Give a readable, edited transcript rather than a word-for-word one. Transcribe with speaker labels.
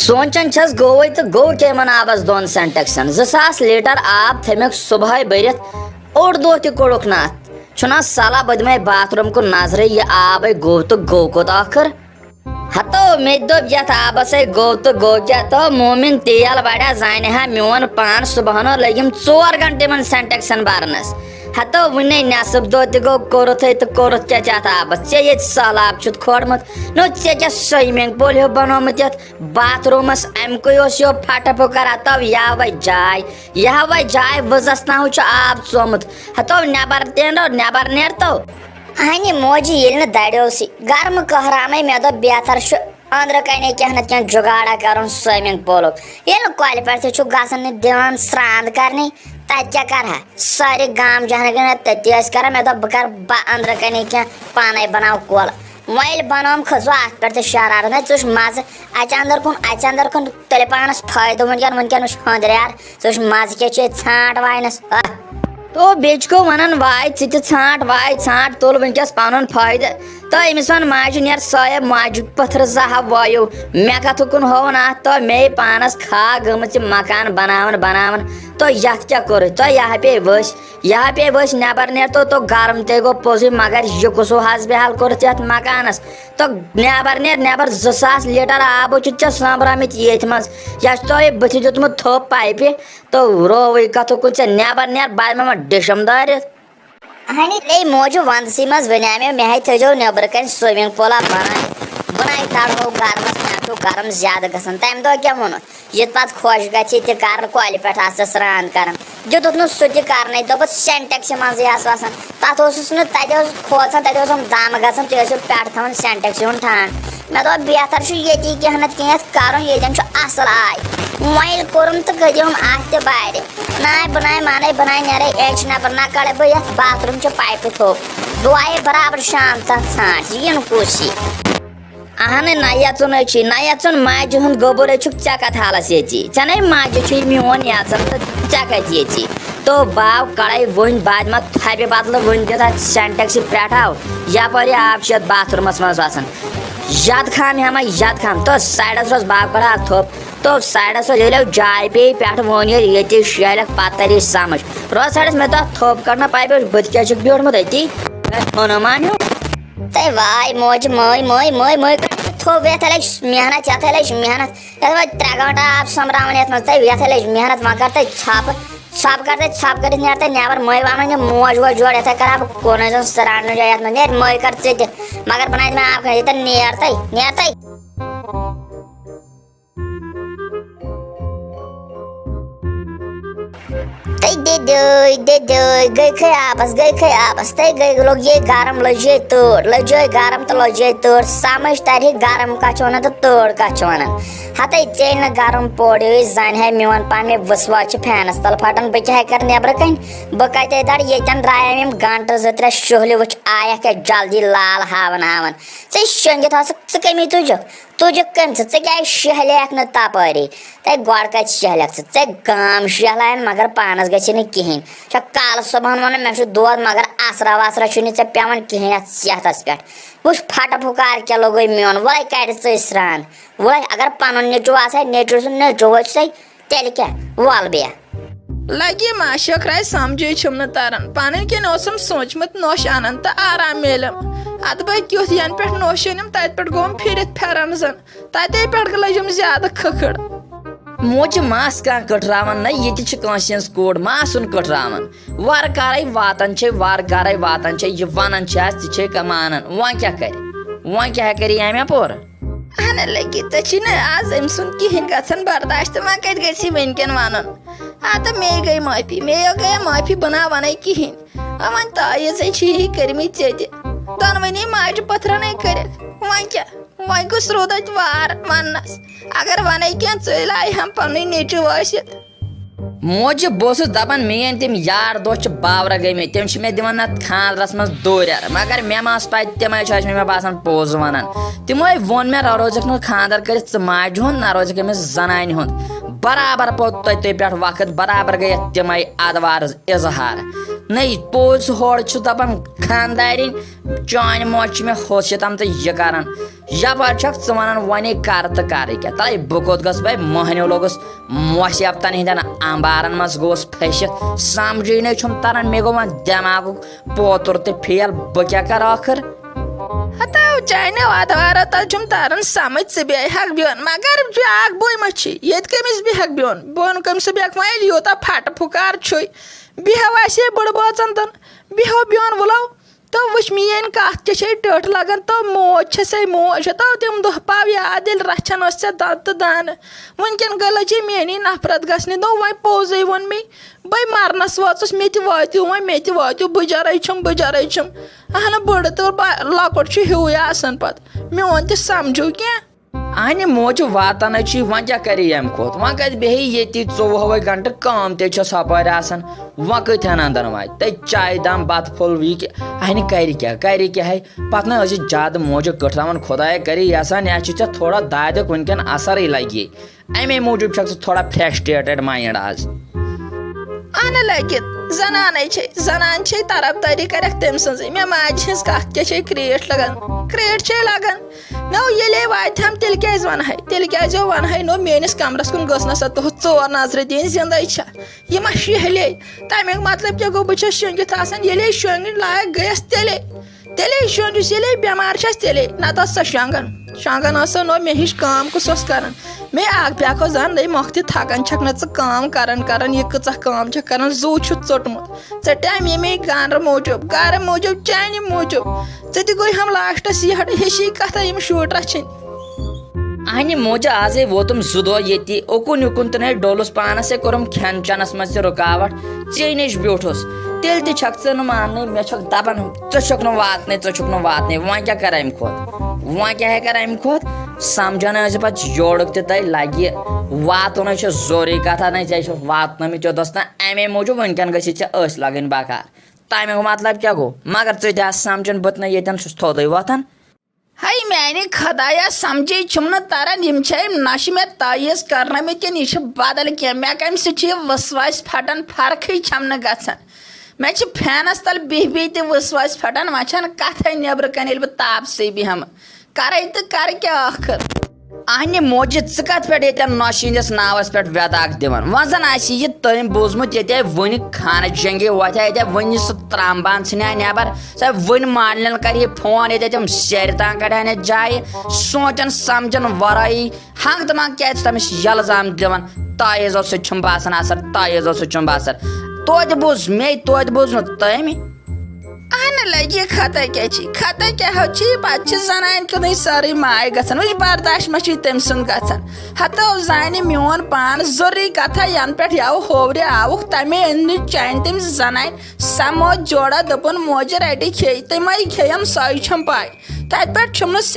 Speaker 1: سونچان چھس گوے تو گو کیمن آبس دون سینٹیکسن 2000 لیٹر آب تھمک صبح برت اوڑ دہ تہ کوڑک نات چھنا سالہ بدمے باتھ روم کو نظر یہ آب گو تو گو کوت آخر ہتو مے دب یت آبس گو تو گو کیا تو مومن تیل بڑا زانہ ہا میون پان صبح لگم 4 گھنٹے من سینٹیکسن برنس ہتو ون نصب دہ تہ گو کورت تو کورت کیا چھ آبس ے یہ سہلاب چھت کھوڑمت نو ے کیا سوئمنگ پول ہو بنومت یت باتھ رومس امک یہ پھٹ پھکر ہتو یہ جائے وزس نہ آب ژومت ہتو نبر نیرتو ہنہ موجی یل دڑیو سی گرم کہرامے مے دپ بہتر اندر کنے کیا نت کیا جگاڑا کرن سوئمنگ پولک یل کۄلہِ پٮ۪ٹھ تہِ چھُ گژھن دِوان سرٛان کرنہِ تتہِ کیٛاہ کرہا سارے گام جہان تتی ٲسۍ کران مے دوٚپ بہٕ کرٕ أنٛدرٕ کنے کینٛہہ پانے بناو کۄل وۄنۍ ییٚلہِ بنووُم کھٔژوٕ اتھ پٮ۪ٹھ تہِ شرارت ہے ژٕ چھُ مزٕ اَژِ اندر کُن تیٚلہِ پانس فٲیدٕ ونکیٚن وٕچھ ہُنٛدریار ژٕ چھُ مزٕ کیٛاہ چھُ ییٚتہِ ژھانٛٹ واینس تو بیچ کو ونان واے ژٕ تہِ ژھانٛٹ واے ژھانٛٹ تُل ونکیٚس پنُن فٲیدٕ تو أمِس ون ماجہِ نیر سایب ماجہِ پتھرٕ 2 وایو مےٚ کتھٕ کُن ہووُن اتھ تو مے پانس کھاہ گٔمٕژ یہِ مکان بناون تو یتھ کیٛاہ کوٚرُتھ تو یہ پے ؤسۍ نٮ۪بر نیر تو گرم تے گوٚو پوٚزُے مگر یہِ کُسو حسبِ حال کوٚرُتھ یتھ مکانس تو نٮ۪بر 2000 لیٹر آبو چھُ ژےٚ سوٚمبرٲمٕتۍ ییٚتھۍ منٛز یا چھُ تۄہہِ بٕتھِ دیُتمُت تھوٚپ پایپہِ تو رووٕے کتھٕ کُن ژےٚ نٮ۪بر نیر بہٕ مہ ڈِشم دٲرِتھ اے موجو ونٛدسٕے منٛز ونے مےٚ ہے تھٲیزیو نٮ۪برٕ کنۍ سوِمنگ پولا بناے تڑہو گرمس مےٚ چھُ گرم زیادٕ گژھان تمہِ دۄہ کیٛاہ ووٚنُتھ یہِ پتہٕ خۄش گژھِ تہِ کرٕ کۄلہِ پٮ۪ٹھ آسہٕ سرٛان کران دِتُکھ نہٕ سُہ تہِ کرنے دوٚپُس سینٹیکسہِ منٛزٕے آس وسان تتھ اوسُس نہٕ تتہِ اوس کھوژان تتہِ اوسُم دم گژھان تُہۍ ٲسِو پٮ۪ٹھٕ تھاوان سینٹیکسہِ ہُنٛد ٹھانٛڈ مےٚ دوٚپ بہتر چھُ ییٚتی کینٛہہ نتہٕ کینٛہہ کرُن ییٚتٮ۪ن چھُ اصل آے وۄنۍ ییٚلہِ کوٚرُم تہٕ کٔرِم اتھ تہِ بارِ ناے بناے نیرے ایچ نٮ۪بر نہ کڑے بہٕ یتھ باتھ روم چہِ پایپہِ تھوٚپ بہٕ وایے برابر شام تتھ ژھانٛٹ یِنہٕ کُسی اہن نہ یژُن ماجہِ ہُنٛد گوٚبُر چھُکھ ژےٚ کتھ حالس ییٚژی ژےٚ نے ماجہِ چھُے میون یژان تہٕ ژےٚ کتہِ ییٚژی تو باو کڑے ؤنۍ بعد ما تھبہِ بدلہٕ ؤنۍ دِتھ اتھ سینٹیکسہِ پٮ۪ٹھاو یپٲرۍ آب چھُ یتھ باتھ روٗمس منٛز وسان ید خام تو سایڈس روز باو کڑا تھوٚپ تو سایڈس روز ییٚلہِ جاے پیٚیہِ پٮ۪ٹھٕ ووٚن ییٚلہِ ییٚتی شیہلکھ پتہٕ تری سمجھ روز سایڈس مےٚ تو تھوٚپ کڑنہٕ پایپہِ بٕتھِ کیٛاہ چھُکھ بیوٗٹھمُت أتی ہنوٗمان ہیوٗ تے واے موج مٲے تھوٚپ یتھ لٔج محنت یتھ لٔج محنت یتھ وۄنۍ 3 گٲنٛٹہٕ آب سوٚمبراوان یتھ منٛز تے یتھ لٔج محنت وۄنۍ کر تے ژھۄپ کٔرِتھ نیر تے نٮ۪بر مٲے ونان یہِ موج ووج جوڑ یتھے کرہا بہٕ کُنُے زوٚن سرٛانٛٹھ جایہِ یتھ منٛز نیر مٲے کر ژٕ تہِ مگر بناے مےٚ آب ییٚتٮ۪ن نیر تے گئی کھے آبس تے لوگ یہ گرم لجے گرم تو لجے تۭر سمجھ ترِ گرم کتھ چھُ ونان تہٕ تۭر کتھ چھُ ونان ہتے ژیٚلۍ نہٕ گرم پوڑے زنہِ ہے میون پان مےٚ وٕسواس چھِ فینس تل پھٹان بہٕ کیٛاہ کرٕ نٮ۪برٕ کنۍ بہٕ کتے در ییٚتٮ۪ن درٛایے یِم گنٹہٕ 2-3 شُہلہِ وٕچھ آیکھ کیٛاہ جلدی لال ہاوان ژےٚ شۄنٛگِتھ آسکھ ژٕ کمی تُجکھ کٔمۍ ژٕ کیٛازِ شہلیکھ نہٕ تپٲری تے گۄڈٕ کتہِ شہلیکھ ژٕ گام شہلایَن مگر پانس گژھِ نہٕ کہیٖنۍ چھا کالہٕ صبحن ونان مےٚ چھُ دود مگر اثرا وثرا چھُنہٕ ژےٚ پیٚوان کہیٖنۍ اتھ صحتس پٮ۪ٹھ وٕچھ پھٹہٕ پھُکار کیٛاہ لوگُے میون وۄنۍ کڑِ ژٕ سرٛان وۄنۍ اگر پنُن نیٚچوٗ آسہِ ہا نیٚچوٗ سُنٛد نیٚچوٗ وٕچھ تیٚلہِ کیٛاہ وَل بیٚہہ
Speaker 2: لگی معاشرے سمجھے چھُم نہٕ تران پنٕنۍ کِنۍ اوسُم سوٗنٛچمُت نوٚش انن تہٕ آرام میلم ادٕ بہٕ کیُتھ ینہٕ پٮ۪ٹھ نوٚش أنِم تتہِ پٮ۪ٹھ گوٚوُم پھِرِتھ پھیرن زن تتے پٮ۪ٹھ لٔجِم زیادٕ کھٕکھٕڑ
Speaker 1: موجہِ ماس کانٛہہ کٔٹراوان نہ ییٚتہِ چھِ کٲنٛسہِ ہٕنٛز کوٗر ماسُن کٔٹراوان وارٕ کارے واتان چھے یہِ ونان چھِ تہِ چھے مانان وۄنۍ کیٛاہ کرِ ییٚمہِ پورٕ
Speaker 2: اہن لگی ژےٚ چھی نہٕ آز أمۍ سُنٛد کہیٖنۍ گژھان برداشت تہٕ وۄنۍ کتہِ گژھی وٕنکٮ۪ن ونُن تہٕ مے گٔے معٲفی بہٕ نا ونے کہیٖنۍ وۄنۍ تایٖژے چھی کٔرمٕتۍ ژےٚ تہِ دۄنوٕنی ماجہِ پٔتھرنٕے کٔرِتھ وۄنۍ کیٛاہ وۄنۍ کُس روٗد اتہِ وار وننس اگر ونے کینٛہہ ژٕ لاے ہم پنٕنۍ نیٚچوٗ ٲسِتھ
Speaker 1: موجہِ بہٕ اوسُس دپان میٲنۍ تِم یار دوس چھِ باورٕ گٔمٕتۍ تِم چھِ مےٚ دِوان اتھ خانٛدرس منٛز دوٗریر مگر مےٚ ما ٲس پاے تِمے چھِ ٲسۍ مےٚ باسان پوٚز ونان تِموے ووٚن مےٚ روزکھ نہٕ خانٛدر کٔرِتھ ژٕ ماجہِ ہُنٛد نہ روزکھ أمِس زنانہِ ہُنٛد برابر پوٚت تٔتھۍ پٮ۪ٹھ وقت برابر گٔے تِمے ادوار اظہار نہیں پوز ہور چھ دپان خاندارین چانہ موج میں حوثیتم تو یہ کران یپار چھک ژٕ ونان ونے کر تو کر کیا تائی بہ کوت گس بھائی مہنیو لوگس موسیابتن ہندین امبارن مز گوس پھسِتھ سمجھے چھم تران مے گو وۄنۍ دٮ۪ماغُک پوتر تہ فیل بہ کیا کر آخر
Speaker 2: ہتاو چانہِ وادوارو تل چھُم تران سمجھ ژٕ بیٚیہِ ہٮ۪کھ بِہُن مگر بیاکھ بوے ما چھِ ییٚتہِ کٔمِس بیٚہکھ بِہُن بۄن کٔمِس بیٚہکھ وۄنۍ ییٚلہِ یوٗتاہ پھٹہٕ پھُکار چھُے بیٚہو آسے بٔڑ بٲژن تن بیٚہو بِہُن وُلو تو وٕچھ میٲنۍ کتھ کیٛاہ چھے ٹٔٹھ لگان تو موج چھسے موج تو تِم دۄہ پاو یاد ییٚلہِ رچھان ٲس ژےٚ دنٛد تہٕ دانہٕ وٕنکیٚن گٔے لٔجے میٲنی نفرت گژھنہِ دوٚپ وۄنۍ پوٚزٕے ووٚن مے بے مرنس وٲژٕس مےٚ تہِ وٲتِو وۄنۍ مےٚ تہِ وٲتِو بٕجرے چھُم اہنہٕ بٔڑ تہٕ لۄکُٹ چھُ ہیوٗے آسان پتہٕ میون تہِ سمجھو کینٛہہ
Speaker 1: اہنہِ موجہِ واتن چھ وۄنۍ کیٛاہ کرِ ییٚمہِ کھۄتہٕ وۄنۍ کتہِ بیٚہہِ ییٚتی 24 گنٹہٕ کٲم تے چھس ہپٲرۍ آسان وۄنۍ کۭتہن انٛدر واتہِ تتہِ چایہِ دام بتہٕ پھوٚل یہِ کہِ اہنہِ کرِ کیٛاہ ہے پتہٕ نہ ٲسۍ زیادٕ موجہِ کٔٹھراوان خۄدایا کرِ یژھان یا چھُ ژےٚ تھوڑا دادیُک وٕنکیٚن اثرے لگی امے موٗجوٗب چھکھ ژٕ تھوڑا فرسٹریٹڈ مایِنڈ آز
Speaker 2: اہنہٕ لٔگِتھ زنانے چھے زنان چھے طرفدٲری کرکھ تٔمۍ سٕنٛزٕے مےٚ ماجہِ ہٕنٛز کتھ کیٛاہ چھے کرٛیٹھ لگان کرٛیٹھ چھے لگان نو ییٚلے واتہِ ہم تیٚلہِ کیٛازِ ونہے تیٚلہِ کیٛازِ ونہے نو میٲنِس کمرس کُن گٔژھ نہ سۄ تُہُس ژور نظرِ دِنۍ زندے چھا یہِ ما شہلے تمیُک مطلب کیٛاہ گوٚو بہٕ چھس شۄنگِتھ آسان ییٚلے شۄنگٕنۍ لایق گٔیس تیٚلے شۄنٛگِس ییٚلے بٮ۪مار چھس تیٚلے نتہٕ ٲس سۄ شۄنگان ٲس سۄ نو مےٚ ہِش کٲم کُس اوس کران مے اکھ بیاکھ اوس زن نٔے مۄکھتہِ تھکان چھکھ نہ ژٕ کٲم کران یہِ کۭژاہ کٲم چھکھ کران زوٗ چھُتھ ژوٚٹمُت ژٔٹیٛام ییٚمے گرٕ موٗجوٗب چانہِ موٗجوٗب ژٕ تہِ گوٚے ہم لاسٹس یٔڈ ہِشی کتھا یِم شُرۍ رچھِنۍ
Speaker 1: اہنہِ موجہِ آزے ووتُم 2 دۄہ ییٚتی اوکُن یِکُن تہٕ نے ڈولُس پانس ہے کوٚرُم کھٮ۪ن چٮ۪نس منٛز تہِ رُکاوٹ ژے نِش بیوٗٹھُس تیٚلہِ تہِ چھکھ ژٕ نہٕ ماننٕے مےٚ چھکھ دپان ژٕ چھُکھ نہٕ واتنٕے وۄنۍ کیٛاہ کرٕ امہِ کھۄتہٕ سمجھان ٲسۍ پتہٕ یورُک تہِ تۄہہِ لگہِ واتُن چھُ ضروٗری کتھا نہ ژےٚ چھُکھ واتنٲومٕتۍ یوٚتس تام امے موٗجوٗب وٕنکیٚن گژھی ژےٚ ٲسۍ لگٕنۍ بکار تمیُک مطلب کیٛاہ گوٚو مگر ژٕ تہِ آس سمجھان بہٕ تہِ نہٕ ییٚتٮ۪ن چھُس تھوٚدُے وۄتھان
Speaker 2: ہے میانہِ خدایا سمجھے چھُم نہٕ تران یِم چھے نہ چھِ مےٚ تعیٖز کرنٲمٕتۍ کِنہٕ یہِ چھُ بدل کینٛہہ مےٚ کمہِ سۭتۍ چھُ یہِ وسواس پھٹان فرقٕے چھم نہٕ گژھان مےٚ چھِ فینس تل بِہِتھ تہِ وسواس پھٹان وۄنۍ چھنہٕ کتھے نیبرٕ کنۍ ییٚلہِ بہٕ تاپسٕے بیٚہمہٕ کرے تہٕ کرٕ کیٛاہ ٲخر
Speaker 1: اہنہِ موجہِ ژٕ کتھ پٮ۪ٹھ ییٚتٮ۪ن نۄشہِ ہٕنٛدِس ناوس پٮ۪ٹھ وٮ۪داکھ دِوان وۄنۍ زن آسہِ یہِ تٔمۍ بوٗزمُت ییٚتہِ وٕنہِ خانہٕ جنگی وۄتھِ ییٚتہِ وٕنہِ سُہ ترامبان ژھٕنہِ نٮ۪بر سۄ وٕنہِ مالنٮ۪ن کرِ یہِ فون ییٚتہِ تِم سیرِ تام کڑہن یتھ جایہِ سونچان سمجھان ورٲیی ہنگ تہٕ منٛگ کیٛازِ تٔمِس یلزام دِوان تعیٖزو سۭتۍ چھُم باسان اثر توتہِ بوٗز مے توتہِ بوٗز نہٕ تٔمۍ
Speaker 2: اہنہٕ لگہِ خطا کیٛاہ ہو چھِ پتہٕ چھِ زنانہِ کُنٕے سٲرٕے ماے گژھان وٕچھ برداش ما چھِ تٔمۍ سُنٛد گژھان ہتو زانہِ میون پان ضروٗری کتھا ینہٕ پٮ۪ٹھ یَوٕ ہوورِ آوُکھ تمے أنۍ مٕتۍ چانہِ تٔمۍ زنانہِ سموج جوڑا دوٚپُن موجہِ رٹہِ کھیٚیہِ تِمے کھیٚیم سۄے چھم پاے تتہِ پٮ۪ٹھ چھُم نہٕ